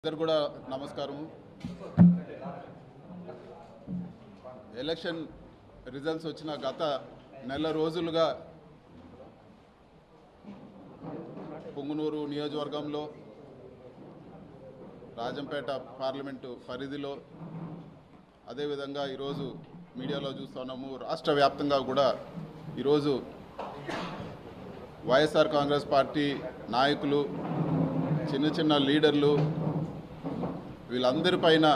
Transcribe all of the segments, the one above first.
అందరు కూడా నమస్కారం. ఎలక్షన్ రిజల్ట్స్ వచ్చిన గత నెల రోజులుగా పుంగనూరు నియోజకవర్గంలో రాజంపేట పార్లమెంటు పరిధిలో అదేవిధంగా ఈరోజు మీడియాలో చూస్తున్నాము. రాష్ట్ర వ్యాప్తంగా కూడా ఈరోజు వైఎస్ఆర్ కాంగ్రెస్ పార్టీ నాయకులు, చిన్న చిన్న లీడర్లు వీళ్ళందరిపైన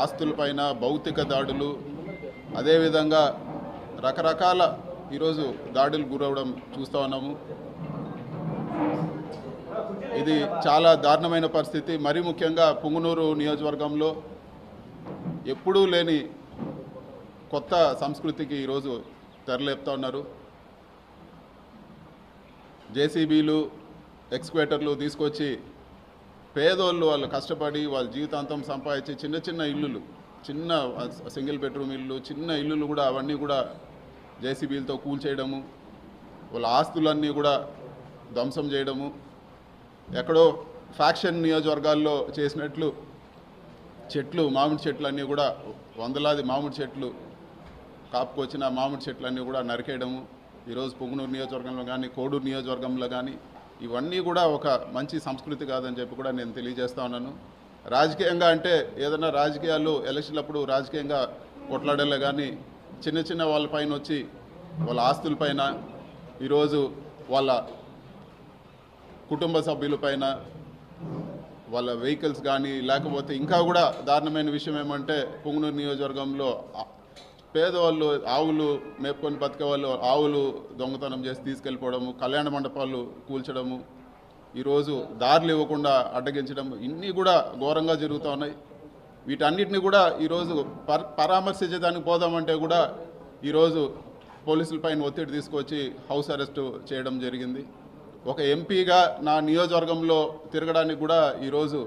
ఆస్తులపైన భౌతిక దాడులు, అదేవిధంగా రకరకాల ఈరోజు దాడులు గురవడం చూస్తూ ఉన్నాము. ఇది చాలా దారుణమైన పరిస్థితి. మరీ ముఖ్యంగా పుంగనూరు నియోజకవర్గంలో ఎప్పుడూ లేని కొత్త సంస్కృతికి ఈరోజు తెరలేపుతూ ఉన్నారు. జేసీబీలు, ఎక్స్క్వేటర్లు తీసుకొచ్చి పేదోళ్ళు వాళ్ళు కష్టపడి వాళ్ళ జీవితాంతం సంపాదించి చిన్న చిన్న ఇల్లులు, చిన్న సింగిల్ బెడ్రూమ్ ఇల్లు, చిన్న ఇల్లులు కూడా అవన్నీ కూడా జేసీబీలతో కూల్చేయడము, వాళ్ళ ఆస్తులన్నీ కూడా ధ్వంసం చేయడము, ఎక్కడో ఫ్యాక్షన్ నియోజకవర్గాల్లో చేసినట్లు చెట్లు, మామిడి చెట్లు అన్నీ కూడా వందలాది మామిడి చెట్లు కాపుకొచ్చిన మామిడి చెట్లన్నీ కూడా నరికేయడము ఈరోజు పుంగనూరు నియోజకవర్గంలో కానీ కోడూరు నియోజకవర్గంలో కానీ ఇవన్నీ కూడా ఒక మంచి సంస్కృతి కాదని చెప్పి కూడా నేను తెలియజేస్తా ఉన్నాను. రాజకీయంగా అంటే ఏదైనా రాజకీయాలు ఎలక్షన్లప్పుడు రాజకీయంగా కొట్లాడలే కానీ చిన్న చిన్న వాళ్ళపైన వచ్చి వాళ్ళ ఆస్తులపైన, ఈరోజు వాళ్ళ కుటుంబ సభ్యులపైన, వాళ్ళ వెహికల్స్ కానీ, లేకపోతే ఇంకా కూడా దారుణమైన విషయం ఏమంటే పుంగనూరు నియోజకవర్గంలో పేదవాళ్ళు ఆవులు మేపుకొని బతికే వాళ్ళు ఆవులు దొంగతనం చేసి తీసుకెళ్ళిపోవడము, కళ్యాణ మండపాలు కూల్చడము, ఈరోజు దారులు ఇవ్వకుండా అడ్డగించడం, ఇన్ని కూడా ఘోరంగా జరుగుతూ ఉన్నాయి. వీటన్నిటిని కూడా ఈరోజు పరామర్శించడానికి పోదామంటే కూడా ఈరోజు పోలీసులపైన ఒత్తిడి తీసుకొచ్చి హౌస్ అరెస్ట్ చేయడం జరిగింది. ఒక ఎంపీగా నా నియోజకవర్గంలో తిరగడానికి కూడా ఈరోజు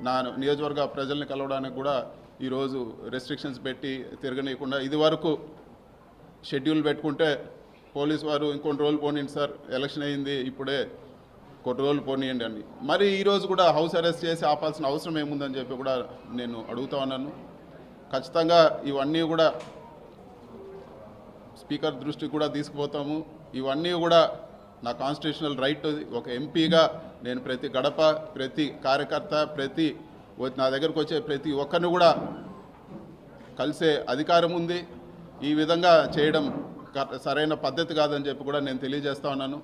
నా నియోజకవర్గ ప్రజల్ని కలవడానికి కూడా ఈరోజు రెస్ట్రిక్షన్స్ పెట్టి తిరగనీయకుండా, ఇది వరకు షెడ్యూల్ పెట్టుకుంటే పోలీసు వారు ఇంకొన్ని రోజులు పోనీయండి సార్, ఎలక్షన్ అయింది ఇప్పుడే కొన్ని రోజులు పోనీయండి అని, మరి ఈరోజు కూడా హౌస్ అరెస్ట్ చేసి ఆపాల్సిన అవసరం ఏముందని చెప్పి కూడా నేను అడుగుతా ఉన్నాను. ఖచ్చితంగా ఇవన్నీ కూడా స్పీకర్ దృష్టికి కూడా తీసుకుపోతాము. ఇవన్నీ కూడా నా కాన్స్టిట్యూషనల్ రైట్. ఒక ఎంపీగా నేను ప్రతి గడప, ప్రతి కార్యకర్త, ప్రతి నా దగ్గరకు వచ్చే ప్రతి ఒక్కరిని కూడా కలిసే అధికారం ఉంది. ఈ విధంగా చేయడం సరైన పద్ధతి కాదని చెప్పి కూడా నేను తెలియజేస్తా ఉన్నాను.